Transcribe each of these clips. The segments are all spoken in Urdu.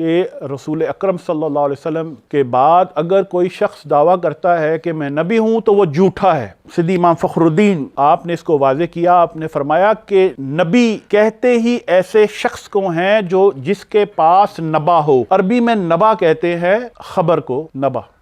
کہ رسول اکرم صلی اللہ علیہ وسلم کے بعد اگر کوئی شخص دعویٰ کرتا ہے کہ میں نبی ہوں تو وہ جھوٹا ہے۔ سیدی امام فخر الدین آپ نے اس کو واضح کیا، آپ نے فرمایا کہ نبی کہتے ہی ایسے شخص کو ہیں جو جس کے پاس نبا ہو۔ عربی میں نبا کہتے ہیں خبر کو،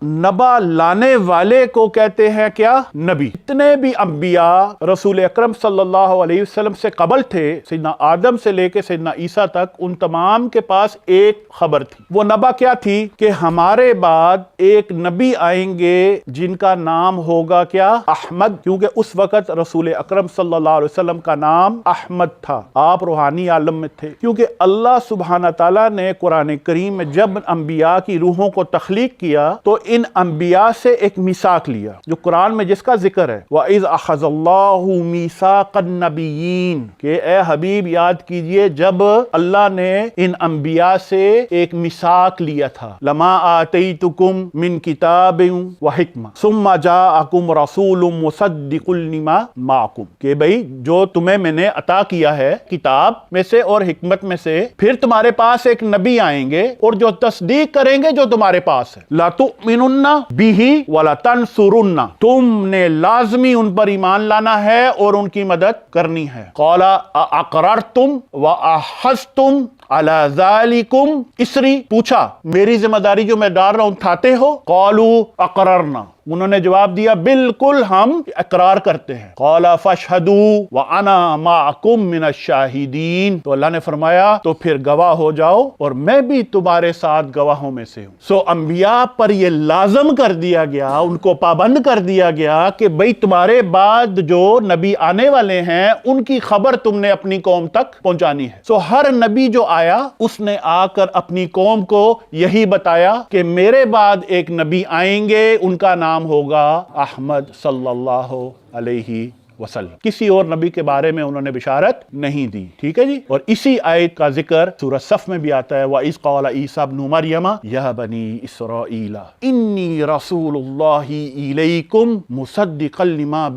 نبا لانے والے کو کہتے ہیں کیا؟ نبی۔ اتنے بھی انبیاء رسول اکرم صلی اللہ علیہ وسلم سے قبل تھے، سیدنا آدم سے لے کے سیدنا عیسیٰ تک، ان تمام کے پاس ایک خبر تھی۔ وہ نبا کیا تھی؟ کہ ہمارے بعد ایک نبی آئیں گے جن کا نام ہوگا کیا؟ احمد، کیونکہ اس وقت رسول اکرم صلی اللہ علیہ وسلم کا نام احمد تھا، آپ روحانی عالم میں تھے۔ کیونکہ اللہ سبحانہ تعالیٰ نے قرآن کریم میں جب انبیاء کی روحوں کو تخلیق کیا تو ان انبیاء سے ایک میثاق لیا، جو قرآن میں جس کا ذکر ہے، وَإِذْ أَخَذَ اللَّهُ مِيثَاقَ النَّبِيِّينَ، کہ اے حبیب یاد کیجئے جب اللہ نے ان انبیاء سے ایک میثاق لیا تھا، لَمَا آتَيْتُكُم مِّن كِتَابٍ وَحِکْمَةٍ ثُمَّ جَاءَكُمْ رَسُولٌ مُصَدِّقٌ لِمَا مَعَكُمْ، کہ بھئی جو تمہیں میں نے عطا کیا ہے کتاب میں سے اور حکمت میں سے، پھر تمہارے پاس ایک نبی آئیں گے اور جو تصدیق کریں گے جو تمہارے پاس ہے، لَتُؤْمِنُنَّ بِهِ وَلَتَنْصُرُنَّ، تم نے لازمی ان پر ایمان لانا ہے اور ان کی مدد کرنی ہے۔ قَالَ أَأَقْرَرْتُمْ وَأَخَذْتُمْ عَلَى ذَلِكُمْ إِصْرِي، پوچھا میری ذمہ داری جو میں ڈال رہا ہوں اٹھاتے ہو؟ قَالُوا أَقْرَرْنَا، انہوں نے جواب دیا بالکل ہم اقرار کرتے ہیں۔ قال فاشهدوا وانا معكم من الشاہدین، تو اللہ نے فرمایا تو پھر گواہ ہو جاؤ اور میں بھی تمہارے ساتھ گواہوں میں سے ہوں۔ سو انبیاء پر یہ لازم کر دیا گیا، ان کو پابند کر دیا گیا کہ بھئی تمہارے بعد جو نبی آنے والے ہیں ان کی خبر تم نے اپنی قوم تک پہنچانی ہے۔ سو ہر نبی جو آیا اس نے آ کر اپنی قوم کو یہی بتایا کہ میرے بعد ایک نبی آئیں گے، ان کا نام ہوگا احمد صلی اللہ علیہ وسلم۔ کسی اور نبی کے بارے میں انہوں نے بشارت نہیں دی، ٹھیک ہے جی۔ اور اسی آیت کا ذکر سورہ صف میں بھی آتا ہے، وَإِذْ قَالَ عِيسَىٰ ابْنُ مَرْيَمَ يَا بَنِي إِسْرَائِيلَ إِنِّي رَسُولُ اللَّهِ إِلَيْكُمْ مُصَدِّقًا لِمَا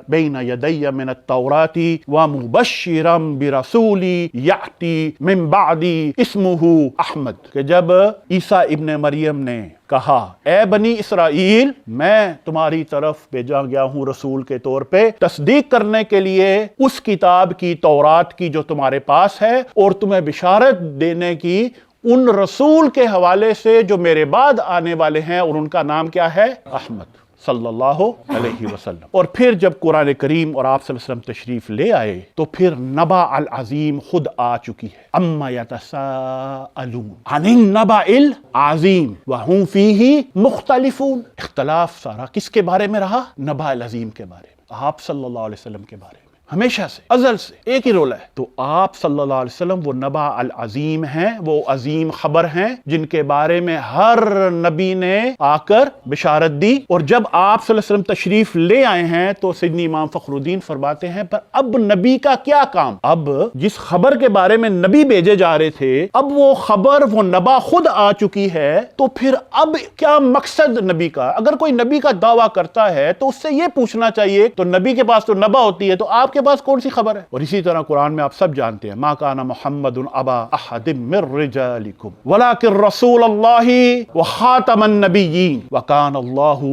بَيْنَ يَدَيَّ مِنَ التَّوْرَاةِ وَمُبَشِّرًا بِرَسُولٍ يَأْتِي مِن بَعْدِي اسْمُهُ احمد، کہ جب عیسیٰ ابن مریم نے کہا اے بنی اسرائیل میں تمہاری طرف بھیجا گیا ہوں رسول کے طور پہ تصدیق کرنے کے لیے اس کتاب کی، تورات کی جو تمہارے پاس ہے، اور تمہیں بشارت دینے کی ان رسول کے حوالے سے جو میرے بعد آنے والے ہیں، اور ان کا نام کیا ہے؟ احمد صلی اللہ علیہ وسلم۔ اور پھر جب قرآن کریم اور آپ صلی اللہ علیہ وسلم تشریف لے آئے تو پھر نبأ العظیم خود آ چکی ہے۔ اما یتساءلون عن النبأ العظیم وهم فیہ مختلفون، اختلاف سارا کس کے بارے میں رہا؟ نبأ العظیم کے بارے میں، آپ صلی اللہ علیہ وسلم کے بارے میں، ہمیشہ سے، ازل سے ایک ہی رول ہے۔ تو آپ صلی اللہ علیہ وسلم وہ نبأ العظیم ہیں، وہ عظیم خبر ہیں جن کے بارے میں ہر نبی نے آ کر بشارت دی۔ اور جب آپ صلی اللہ علیہ وسلم تشریف لے آئے ہیں تو سیدنا امام فخر الدین فرماتے ہیں پر اب نبی کا کیا کام؟ اب جس خبر کے بارے میں نبی بھیجے جا رہے تھے، اب وہ خبر، وہ نبا خود آ چکی ہے، تو پھر اب کیا مقصد نبی کا؟ اگر کوئی نبی کا دعویٰ کرتا ہے تو اس سے یہ پوچھنا چاہیے، تو نبی کے پاس تو نبا ہوتی ہے، تو آپ کے پاس کون سی خبر ہے؟ اور اسی طرح قرآن میں آپ سب جانتے ہیں، ما کان محمد ابا احد من رجالکم ولکن رسول اللہ وخاتم النبیین وکان اللہ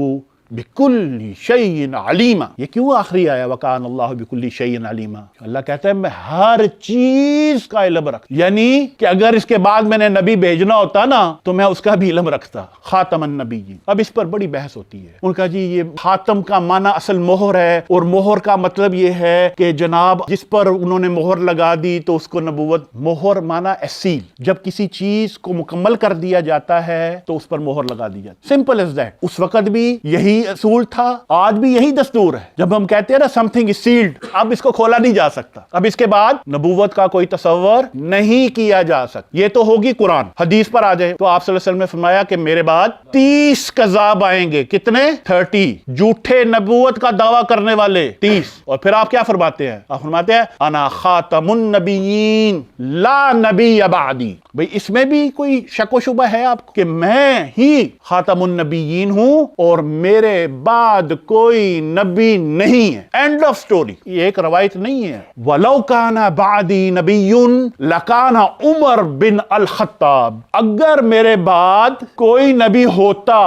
بِكُلِّ شَيْءٍ عَلِيمًا۔ یہ کیوں آخری آیا وَكَانَ اللَّهُ بِكُلِّ شَيْءٍ عَلِيمًا؟ اللہ کہتا ہے میں ہر چیز کا علم رکھتا، یعنی کہ اگر اس کے بعد میں نے نبی بھیجنا ہوتا نا تو میں اس کا بھی علم رکھتا۔ خاتم النبیین، اب اس پر بڑی بحث ہوتی ہے، ان کا جی یہ خاتم کا معنی اصل مہر ہے، اور مہر کا مطلب یہ ہے کہ جناب جس پر انہوں نے مہر لگا دی تو اس کو نبوت، مہر معنی اصیل، جب کسی چیز کو مکمل کر دیا جاتا ہے تو اس پر مہر لگا دی جاتی، سمپل از دیٹ۔ اس وقت بھی یہی اصول تھا، آج بھی یہی دستور ہے۔ جب ہم کہتے ہیں نا سم تھنگ از سیلڈ، اب اس کو کھولا نہیں جا سکتا، اب اس کے بعد نبوت کا کوئی تصور نہیں کیا جا سکتا۔ یہ تو ہوگی قرآن، حدیث پر آ جائے تو آپ صلی اللہ علیہ وسلم نے فرمایا کہ میرے بعد 30 کذاب آئیں گے، کتنے؟ 30 جھوٹے نبوت کا دعویٰ کرنے والے 30۔ اور پھر آپ کیا فرماتے ہیں؟ آپ فرماتے ہیں انا خاتم النبیین لا نبی بعدی۔ بھئی اس میں بھی کوئی شک و شبہ ہے آپ کو کہ میں ہی خاتم النبیین ہوں اور میرے میرے بعد کوئی نبی نہیں ہے، اینڈ آف سٹوری۔ یہ ایک روایت نہیں ہے۔ وَلَوْ كَانَ بَعْدِي نَبِيٌّ لَكَانَ عمر بن الخطاب، اگر میرے بعد کوئی نبی ہوتا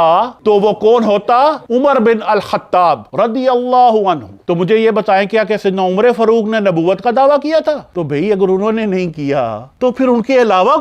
تو وہ کون ہوتا؟ عمر بن الخطاب رضی اللہ عنہ۔ تو مجھے یہ بتائیں کیا کہ سیدنا عمر فاروق نے نبوت کا دعویٰ کیا تھا؟ تو بھئی اگر انہوں نے نہیں کیا تو پھر ان کے علاوہ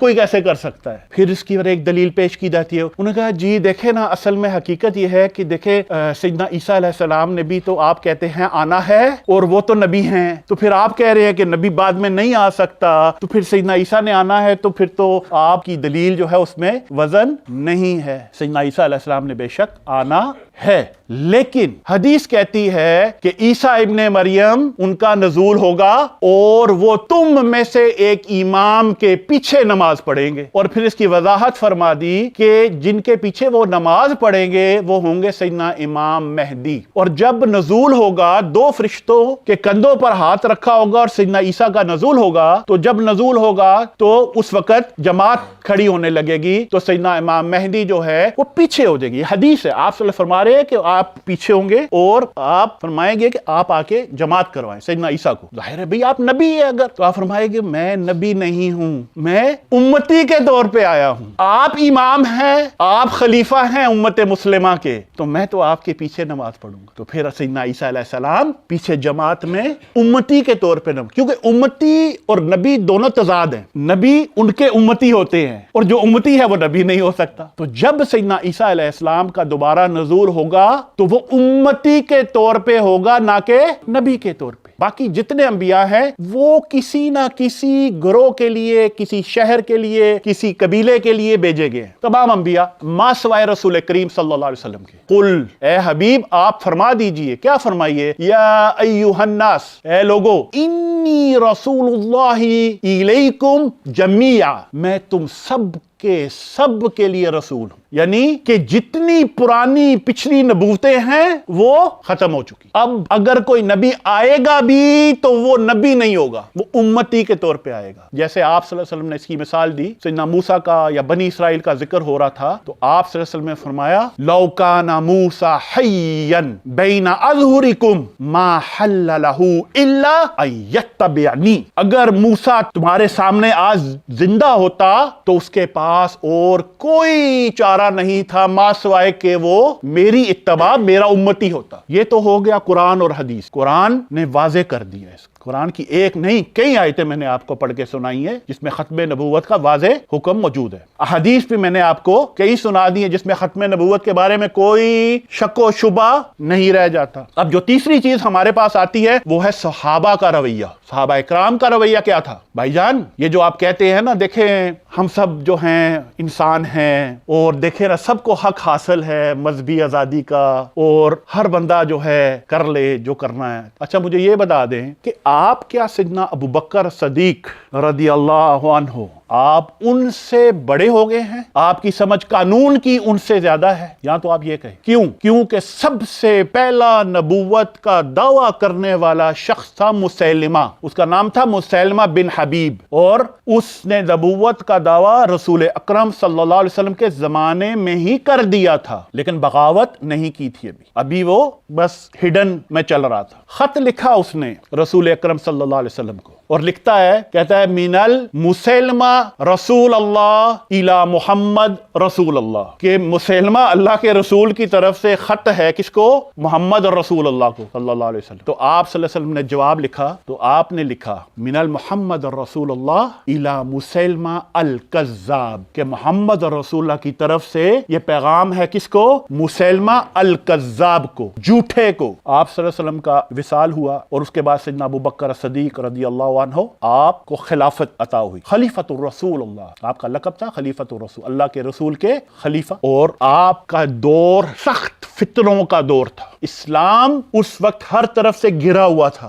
کوئی کیسے کر سکتا ہے؟ پھر اس کی ایک دلیل پیش کی جاتی ہے۔ انہوں نے کہا جی دیکھیں نا، اصل میں حقیقت یہ ہے کہ دیکھیں سیدنا عیسیٰ علیہ السلام نے بھی تو آپ کہتے ہیں آنا ہے، اور وہ تو نبی ہیں، تو پھر آپ کہہ رہے ہیں کہ نبی بعد میں نہیں آ سکتا، تو پھر سیدنا عیسیٰ نے آنا ہے، تو پھر تو آپ کی دلیل جو ہے اس میں وزن نہیں ہے۔ سیدنا عیسیٰ علیہ السلام نے بے شک آنا ہے، لیکن حدیث کہتی ہے کہ عیسیٰ ابن مریم ان کا نزول ہوگا اور وہ تم میں سے ایک امام کے پیچھے نماز پڑھیں گے، اور پھر اس کی وضاحت فرما دی کہ جن کے پیچھے وہ نماز پڑھیں گے وہ ہوں گے سیدنا امام مہدی۔ اور جب نزول ہوگا، دو فرشتوں کے کندھوں پر ہاتھ رکھا ہوگا اور سیدنا عیسیٰ کا نزول ہوگا، تو جب نزول ہوگا تو اس وقت جماعت کھڑی ہونے لگے گی، تو سیدنا امام مہدی جو ہے وہ پیچھے ہو جائے گی۔ حدیث ہے، آپ صلی اللہ فرما رہے ہیں کہ آپ پیچھے ہوں گے اور آپ فرمائیں گے کہ آپ آ کے جماعت کروائیں سیدنا عیسیٰ کو۔ ظاہر ہے بھئی آپ نبی ہیں، اگر تو آپ فرمائیں گے میں نبی نہیں ہوں، میں امتی کے طور پہ آیا ہوں، آپ امام ہیں، آپ خلیفہ ہیں امت مسلمہ کے، تو میں تو آپ کے پیچھے نماز پڑھوں گا۔ تو پھر سیدنا عیسیٰ علیہ السلام پیچھے جماعت میں امتی کے طور پہ نماز، کیونکہ امتی اور نبی دونوں تضاد ہیں، نبی ان کے امتی ہوتے ہیں اور جو امتی ہے وہ نبی نہیں ہو سکتا۔ تو جب سیدنا عیسیٰ علیہ السلام کا دوبارہ نزول ہوگا تو وہ امتی کے طور پہ ہوگا، نہ کہ نبی کے طور پہ۔ باقی جتنے انبیاء ہیں وہ کسی نہ کسی گروہ کے لیے، کسی شہر کے لیے، کسی قبیلے کے لیے بھیجے گئے ہیں، تمام انبیاء ما سوائے رسول کریم صلی اللہ علیہ وسلم کے۔ قل، اے حبیب آپ فرما دیجئے، کیا فرمائیے؟ یا ایھا الناس، اے لوگو، انی رسول اللہ الیکم جمیعا، میں تم سب کے لیے رسول ہوں، یعنی کہ جتنی پرانی پچھلی نبوتیں ہیں وہ ختم ہو چکی۔ اب اگر کوئی نبی آئے گا بھی تو وہ نبی نہیں ہوگا، وہ امتی کے طور پہ آئے گا۔ جیسے آپ صلی اللہ علیہ وسلم نے اس کی مثال دی، سیدنا موسیٰ کا یا بنی اسرائیل کا ذکر ہو رہا تھا، تو آپ صلی اللہ علیہ وسلم نے فرمایا لو کان موسیٰ حیا بین اظہرکم ما حل لہ الا ان یتبعنی، اگر موسیٰ تمہارے سامنے آج زندہ ہوتا تو اس کے پاس اور کوئی چارہ نہیں تھا ما سوائے کہ وہ میری اتباع، میرا امتی ہوتا۔ یہ تو ہو گیا قرآن اور حدیث، قرآن نے واضح کر دیا اس کو۔ قرآن کی ایک نہیں کئی آیتیں میں نے آپ کو پڑھ کے سنائی ہیں جس میں ختم نبوت کا واضح حکم موجود ہے۔ احادیث بھی میں نے آپ کو کئی سنا دی ہیں جس میں ختم نبوت کے بارے میں کوئی شک و شبہ نہیں رہ جاتا۔ اب جو تیسری چیز ہمارے پاس آتی ہے وہ ہے صحابہ کا رویہ۔ صحابہ اکرام کا رویہ کیا تھا؟ بھائی جان، یہ جو آپ کہتے ہیں نا، دیکھیں ہم سب جو ہیں انسان ہیں، اور دیکھیں نا سب کو حق حاصل ہے مذہبی آزادی کا، اور ہر بندہ جو ہے کر لے جو کرنا ہے۔ اچھا مجھے یہ بتا دیں کہ آپ کیا سیدنا ابو بکر صدیق رضی اللہ عنہ آپ ان سے بڑے ہو گئے ہیں؟ آپ کی سمجھ قانون کی ان سے زیادہ ہے؟ یا تو آپ یہ کہیں کیوں؟ کیونکہ سب سے پہلا نبوت کا دعویٰ کرنے والا شخص تھا مسیلمہ، اس کا نام تھا مسیلمہ بن حبیب، اور اس نے نبوت کا دعویٰ رسول اکرم صلی اللہ علیہ وسلم کے زمانے میں ہی کر دیا تھا، لیکن بغاوت نہیں کی تھی ابھی وہ بس ہڈن میں چل رہا تھا۔ خط لکھا اس نے رسول اکرم صلی اللہ علیہ وسلم کو، اور لکھتا ہے، کہتا ہے من المسیلمہ رسول اللہ الی محمد رسول اللہ، کہ مسیلمہ اللہ کے رسول کی طرف سے خط ہے کس کو؟ محمد رسول اللہ کو صلی اللہ علیہ وسلم۔ تو آپ صلی اللہ علیہ وسلم نے جواب لکھا، تو آپ نے لکھا من المحمد رسول اللہ الی مسیلمہ الکذاب، کہ محمد رسول اللہ کی طرف سے یہ پیغام ہے کس کو؟ مسیلمہ الکذاب کو، جھوٹے کو۔ آپ صلی اللہ علیہ وسلم کا وصال ہوا، اور اس کے بعد سیدنا ابو بکر صدیق رضی اللہ عنہ آپ کو خلافت عطا ہوئی، خلیفۃ الرسول اللہ، آپ کا لقب تھا خلیفۃ الرسول، اللہ کے رسول کے خلیفہ۔ اور آپ کا دور سخت فتنوں کا دور تھا، اسلام اس وقت ہر طرف سے گھرا ہوا تھا،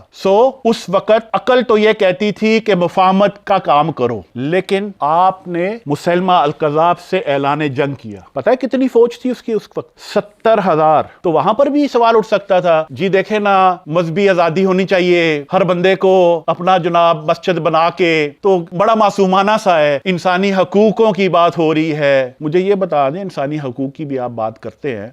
اس وقت عقل تو یہ کہتی تھی کہ مفاہمت کا کام کرو، لیکن آپ نے مسیلمہ الکذاب سے اعلان جنگ کیا۔ پتہ ہے کتنی فوج تھی اس کی اس وقت؟ 70,000۔ تو وہاں پر بھی سوال اٹھ سکتا تھا، جی دیکھیں نا مذہبی آزادی ہونی چاہیے، ہر بندے کو اپنا جناب مسجد بنا کے، تو بڑا معصومانہ سا ہے، انسانی حقوقوں کی بات ہو رہی ہے۔ مجھے یہ بتا دیں، انسانی حقوق کی بھی آپ بات کرتے ہیں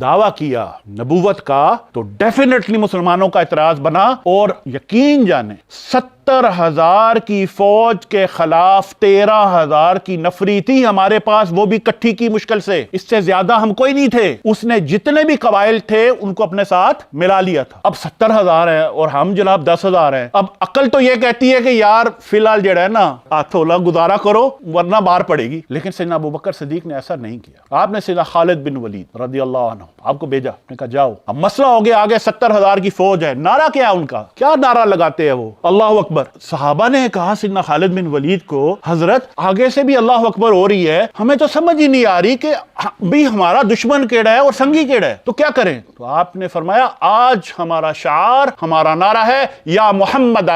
دعویٰ کیا نبوت کا تو ڈیفینیٹلی مسلمانوں کا اعتراض بنا, اور یقین جانیں 70,000 کی فوج کے خلاف 13,000 کی نفری تھی ہمارے پاس, وہ بھی کٹھی کی مشکل سے, اس سے زیادہ ہم کوئی نہیں تھے. اس نے جتنے بھی قبائل تھے ان کو اپنے ساتھ ملا لیا تھا. اب 70,000 ہے اور ہم جناب 10,000 ہیں. اب عقل تو یہ کہتی ہے کہ یار فی الحال جڑا ہے نا تھوڑا گزارا کرو ورنہ مار پڑے گی, لیکن سیدنا ابوبکر صدیق نے ایسا نہیں کیا. آپ نے سیدنا خالد بن ولید رضی اللہ عنہ آپ کو بھیجا, نے کہا جاؤ, اب مسئلہ ہو گیا آگے 70,000 کی فوج ہے. نعرہ کیا ان کا, کیا نعرہ لگاتے ہیں وہ, اللہ اکبر. صحابہ نے کہا سیدنا خالد بن ولید کو, حضرت آگے سے بھی اللہ اکبر ہو رہی ہے, ہمیں تو سمجھ ہی نہیں آ رہی کہ بھی ہمارا دشمن کیڑا ہے اور سنگی کیڑا ہے, تو کیا کریں. تو آپ نے فرمایا آج ہمارا شعار, ہمارا نعرہ ہے یا محمد.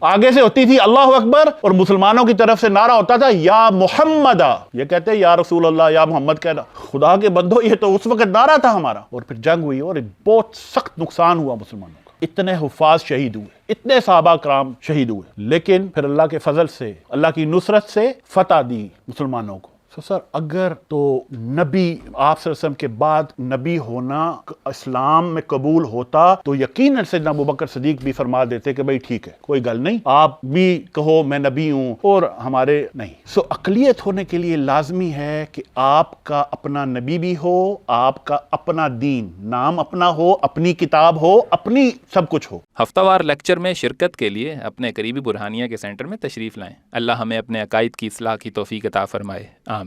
آگے سے ہوتی تھی اللہ اکبر اور مسلمانوں کی طرف سے نعرہ ہوتا تھا یا محمد. یہ کہتے ہیں یا رسول اللہ یا محمد کہنا. خدا کے بندو یہ تو اس وقت نعرہ تھا ہمارا. اور پھر جنگ ہوئی اور بہت سخت نقصان ہوا مسلمانوں کا, اتنے حفاظ شہید ہوئے, اتنے صحابہ کرام شہید ہوئے, لیکن پھر اللہ کے فضل سے, اللہ کی نصرت سے فتح دی مسلمانوں کو. سر اگر تو نبی آپ صلی اللہ علیہ وسلم کے بعد نبی ہونا اسلام میں قبول ہوتا تو یقیناً سیدنا ابوبکر صدیق بھی فرما دیتے کہ بھئی ٹھیک ہے کوئی گل نہیں, آپ بھی کہو میں نبی ہوں اور ہمارے نہیں. سو اقلیت ہونے کے لیے لازمی ہے کہ آپ کا اپنا نبی بھی ہو, آپ کا اپنا دین, نام اپنا ہو, اپنی کتاب ہو, اپنی سب کچھ ہو. ہفتہ وار لیکچر میں شرکت کے لیے اپنے قریبی برہانیہ کے سینٹر میں تشریف لائیں. اللہ ہمیں اپنے عقائد کی اصلاح کی توفیق عطا فرمائے. آمین.